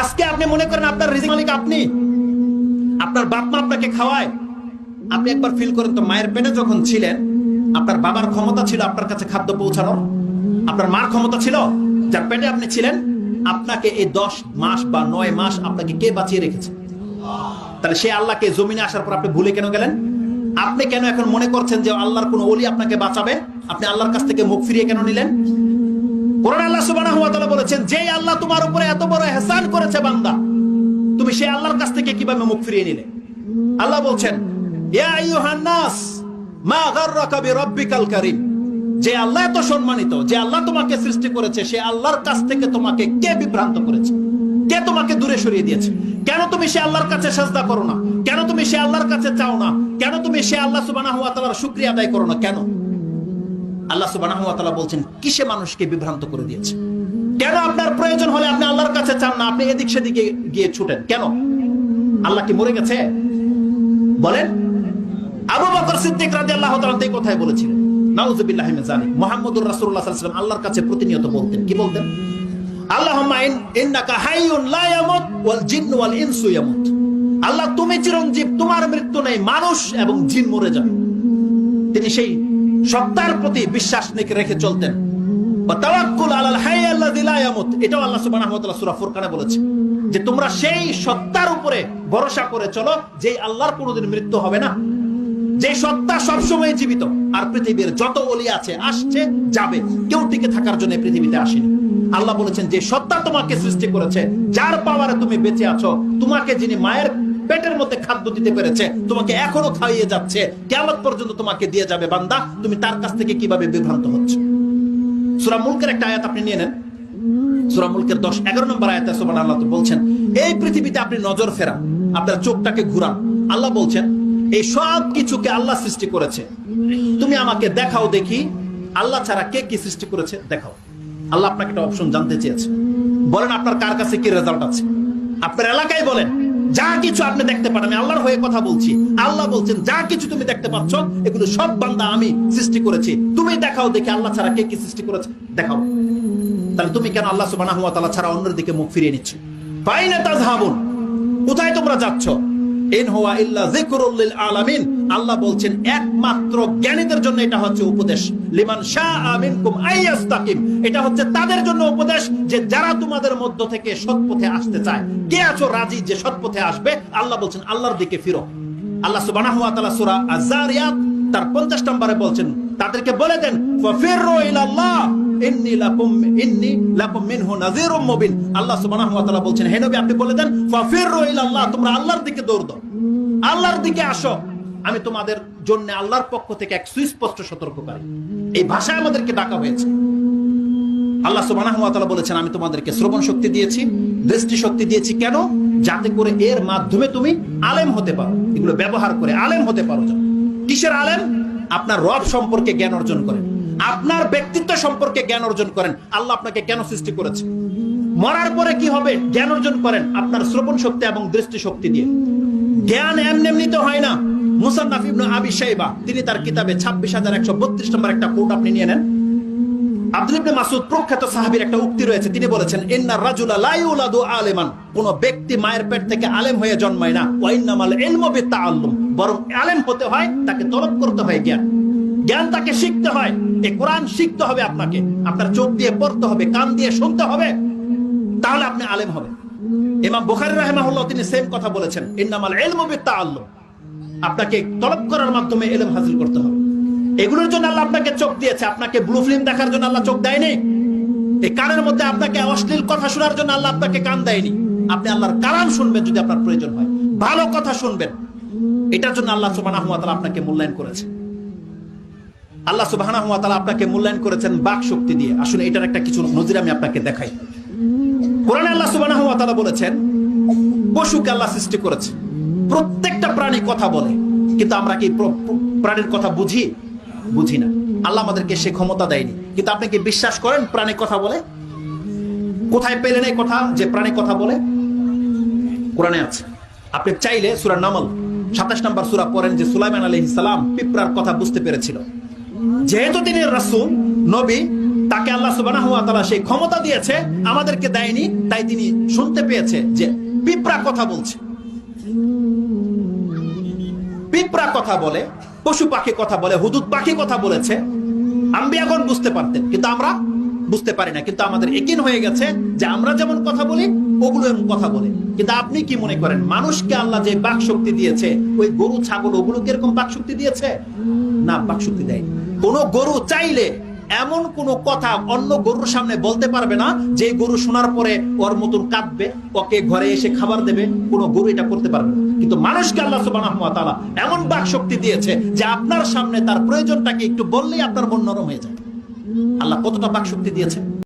আজকে আপনি মনে করেন আপনার রিজিক মালিক আপনি, আপনার বাপ মা আপনাকে খাওয়ায়। আপনি একবার ফিল করেন তো, মায়ের পেটে যখন ছিলেন আপনার বাবার ক্ষমতা ছিল আপনার কাছে খাদ্য পৌঁছানোর? আপনার মার ক্ষমতা ছিল? যার পেটে আপনি ছিলেন, আপনাকে এই 10 মাস বা 9 মাস আপনাকে কে বাঁচিয়ে রেখেছে? তাহলে সেই আল্লাহকে জমিনে আসার পর আপনি ভুলে কেন গেলেন? আপনি কেন এখন মনে করছেন যে আল্লাহর কোন ওলি আপনাকে বাঁচাবে? আপনি আল্লাহর কাছ থেকে মুখ ফিরিয়ে কেন নিলেন? কোরআন আল্লাহ সুবহানাহু ওয়া তাআলা বলেছেন, যে আল্লাহ তোমার উপরে এত বড় ইহসান করেছে বান্দা, তুমি সেই আল্লাহর কাছ থেকে কিভাবে মুখ ফিরিয়ে নিলে? আল্লাহ বলছেন, ইয়া আইয়ুহান নাস মা গাররাকা বিরাব্বিকাল কারীম, যে আল্লাহ এত সম্মানিত, যে আল্লাহ তোমাকে সৃষ্টি করেছে, সে আল্লাহর কাছ থেকে তোমাকে কে বিভ্রান্ত করেছে? কে তোমাকে দূরে সরিয়ে দিয়েছে? কেন তুমি সে আল্লাহর কাছে সাজদা করো না? কেন তুমি সে আল্লাহর কাছে চাও না? কেন তুমি সে আল্লাহ সুবহানাহু ওয়া তাআলার শুকরিয়া আদায় করো না? কেন? আল্লাহ সুবহানাহু ওয়া তাআলা বলছেন, কিসে মানুষকে বিভ্রান্ত করে দিয়েছে? কেন আপনার প্রয়োজন হলে আপনি আল্লাহর কাছে চান না, আপনি এদিক সেদিকে গিয়ে ছুটেন কেন? আল্লাহ কি মরে গেছে? বলেন। আবু বকর সিদ্দিক রাদিয়াল্লাহু তাআলা এই কথাই বলেছিলেন। নাউযুবিল্লাহি মিন যালিক। মুহাম্মদুর রাসূলুল্লাহ সাল্লাল্লাহু আলাইহি ওয়াসাল্লাম আল্লাহর কাছে প্রতিনিয়ত বলতেন, কি বলতেন? আল্লাহুম্মা ইন্নাকা হাইয়ুন লা ইয়ামুত ওয়াল জিন্নু ওয়াল ইনসু ইয়ামুত। আল্লাহ তুমি চিরঞ্জীব, তোমার মৃত্যু নেই, মানুষ এবং জিন মরে যাবে। তিনি সেই সত্তার প্রতি বিশ্বাস রেখে চলতেন। ওয়া তাওয়াক্কুল আলাল হাইয়্যি আল্লাযী লা ইয়ামুত, এটাও আল্লাহ সুবহানাহু ওয়া তাআলা সূরা ফুরকানে বলেছে যে তোমরা সেই সত্তার উপরে ভরসা করে চলো যে আল্লাহর কোনোদিন মৃত্যু হবে না, যে সত্তা সবসময় জীবিত। আর পৃথিবীর যত ওলি আছে, আসছে যাবে, কেউ টিকে থাকার জন্য পৃথিবীতে আসেনি। আল্লাহ বলেছেন, যে সত্তা তোমাকে সৃষ্টি করেছে, যার পাওয়ারে তুমি বেঁচে আছো, তোমাকে যিনি মায়ের পেটের মধ্যে খাদ্য দিতে পেরেছে, তোমাকে এখনো খাইয়ে যাচ্ছে, কিয়ামত পর্যন্ত তোমাকে দিয়ে যাবে, বান্দা তুমি তার কাছ থেকে কিভাবে বিভ্রান্ত হচ্ছ? সূরা মুলকের একটা আয়াত আপনি নিয়ে নেন। সূরা মুলকের 10-11 নম্বর আয়াতে সুবহানাল্লাহ বলছেন, এই পৃথিবীতে আপনি নজর ফেরান, আপনার চোখটাকে ঘুরান। আল্লাহ বলছেন, এই সব কিছুকে আল্লাহ সৃষ্টি করেছে, তুমি আমাকে দেখাও দেখি আল্লাহ ছাড়া কে কি সৃষ্টি করেছে দেখাও। আল্লাহ আপনাকে একটা অপশন জানতে চেয়েছে, বলেন আপনার কার কাছে কি রেজাল্ট আছে? আপনার এলাকায় বলেন, যা কিছু আপনি দেখতে পান, আমি আল্লাহর হয়ে কথা বলছি, আল্লাহ বলছেন যা কিছু তুমি দেখতে পাচ্ছ এগুলো সব বান্দা আমি সৃষ্টি করেছি, তুমি দেখাও দেখি আল্লাহ ছাড়া কে কি সৃষ্টি করেছে দেখাও। তাহলে তুমি কেন আল্লাহ সুবহানাহু ওয়া তাআলা ছাড়া অন্যের দিকে মুখ ফিরিয়ে নিচ্ছ? ফাইনা তাযহাবুন, কোথায় তোমরা যাচ্ছ? ইন হুয়া ইল্লা যিকরুল লিল আলামিন, আল্লাহ বলছেন একমাত্র জ্ঞানীদের জন্য এটা হচ্ছে উপদেশ। লিমান শাআ মিনকুম আইয়াস্তাকিম, এটা হচ্ছে তাদের জন্য উপদেশ যে যারা তোমাদের মধ্য থেকে সৎপথে আসতে চায়। কে আছো রাজি যে সৎপথে আসবে? আল্লাহ বলছেন আল্লাহর দিকে ফিরো। আল্লাহ সুবহানাহু ওয়া তাআলা সূরা আয-যারিয়াত তার 50 নম্বরে বলছেন, তাদেরকে বলে দেন ফাফিরু ইলাল্লাহ ইন্নী লাকুম মিনহু নাযীরুম মুবিন। আল্লাহ সুবহানাহু ওয়া তাআলা বলছেন, হে নবী আপনি বলে দেন ফাফিরু ইলাল্লাহ, তোমরা আল্লাহর দিকে দৌড় দাও, আল্লাহর দিকে আসো, আমি তোমাদের জন্য আল্লাহর পক্ষ থেকে এক সুস্পষ্ট সতর্ককারী। এই ভাষায় আমাদেরকে ডাকা হয়েছে। আল্লাহ সুবহানাহু ওয়া তাআলা বলেছেন, আমি তোমাদেরকে শ্রবণ শক্তি দিয়েছি, দৃষ্টি শক্তি দিয়েছি, কেন? যাতে করে এর মাধ্যমে তুমি আলেম হতে পারো, এগুলো ব্যবহার করে আলেম হতে পারো। কিসের আলেম? আপনার রব সম্পর্কে জ্ঞান অর্জন করেন, আপনার ব্যক্তিত্ব সম্পর্কে জ্ঞান অর্জন করেন, আল্লাহ আপনাকে কেন সৃষ্টি করেছে, মরার পরে কি হবে জ্ঞান অর্জন করেন আপনার শ্রবণ শক্তি এবং দৃষ্টি শক্তি দিয়ে। জ্ঞান এমনিতে হয় না। মুসান্নাফ ইবনে আবি শাইবা তিনি তার কিতাবে 26132 নম্বর একটা কোট আপনি নিয়ে নেন। আব্দুল্লাহ ইবনে মাসউদ প্রখ্যাত সাহাবীর একটা উক্তি রয়েছে, তিনি বলেছেন, ইন্নার রাজুলা লা ইউলাদু আলিমান, কোন ব্যক্তি মায়ের পেট থেকে আলেম হয়ে জন্মায় না, ওয়া ইন্নামাল ইলমু বিতাআল্লুম, বরং আলেম হতে হয় তাকে তলব করতে হয় জ্ঞান, জ্ঞান তাকে শিখতে হয়। এই কোরআন শিখতে হবে আপনাকে, আপনার চোখ দিয়ে পড়তে হবে, কান দিয়ে শুনতে হবে, তাহলে আপনি আলেম হবেন। ইমাম বুখারী রাহিমাহুল্লাহ তিনি সেম কথা বলেছেন, ইন্নামাল ইলমু বিতাআল্লুম, আপনাকে তলব করার মাধ্যমে ইলম হাসিল করতে হবে। এগুলোর জন্য আল্লাহ আপনাকে চোখ দিয়েছে, আপনাকে ব্লু ফিল্ম দেখার জন্য আল্লাহ চোখ দেয়নি। এই কানের মধ্যে আপনাকে অশ্লীল কথা শোনার জন্য আল্লাহ আপনাকে কান দেয়নি। আপনি আল্লাহর কালাম শুনবেন যদি আপনার প্রয়োজন হয়, ভালো কথা শুনবেন, এটার জন্য আল্লাহ সুবহানাহু ওয়া তাআলা আপনাকে মূল্যায়ন করেছেন। আল্লাহ সুবহানাহু ওয়া তাআলা আপনাকে মূল্যায়ন করেছেন বাক শক্তি দিয়ে। আসলে এটার একটা কিছু নজির আমি আপনাকে দেখাই। কোরআনে আল্লাহ সুবহানাহু ওয়া তাআলা বলেছেন, পশুকে আল্লাহ সৃষ্টি করেছে, প্রত্যেকটা প্রাণী কথা বলে, কিন্তু আমরা কি প্রাণীর কথা বুঝি না। আল্লাহ আমাদেরকে সে ক্ষমতা দেয়নি, কিন্তু আপনি কি বিশ্বাস করেন প্রাণী কথা বলে? কোথায় পেলেন এই কথা যে প্রাণী কথা বলে? কোরআনে আছে। আপনি চাইলে সূরা নামল 27 নম্বর সূরা পড়েন যে সুলাইমান আলাইহিস সালাম পিঁপড়ার কথা বুঝতে পেরেছিল। যেহেতু তিনি রাসূল নবী, তাকে আল্লাহ সুবহানাহু ওয়া তাআলা সেই ক্ষমতা দিয়েছে, আমাদেরকে দেয়নি, তাই তিনি শুনতে পেয়েছে যে পিঁপড়া কথা বলছে, পিঁপড়া কথা বলে, পশু পাখি কথা বলে, হুদুদ পাখি কথা বলেছে। আম্বিয়াগণ বুঝতে পারতেন, কিন্তু আমরা বুঝতে পারি না। কিন্তু আমাদের একিন হয়ে গেছে যে আমরা যেমন কথা বলি ওগুলো এমন কথা বলে। কিন্তু আপনি কি মনে করেন মানুষকে আল্লাহ যে বাক শক্তি দিয়েছে, ওই গরু ছাগল ওগুলো কি এরকম বাক শক্তি দিয়েছে? না, বাক শক্তি দেয়। কোন গরু চাইলে এমন কোন কথা অন্য গরুর সামনে বলতে পারবে না যে গরু শোনার পরে ওর মতন কাঁদবে, ওকে ঘরে এসে খাবার দেবে। কোন গরু এটা করতে পারবে না। কিন্তু মানুষকে আল্লাহ সুবহানাহু ওয়া তাআলা এমন বাক শক্তি দিয়েছে যে আপনার সামনে তার প্রয়োজনটাকে একটু বললেই আপনার মন নরম হয়ে যায়। আল্লাহ কতটা বাক শক্তি দিয়েছে।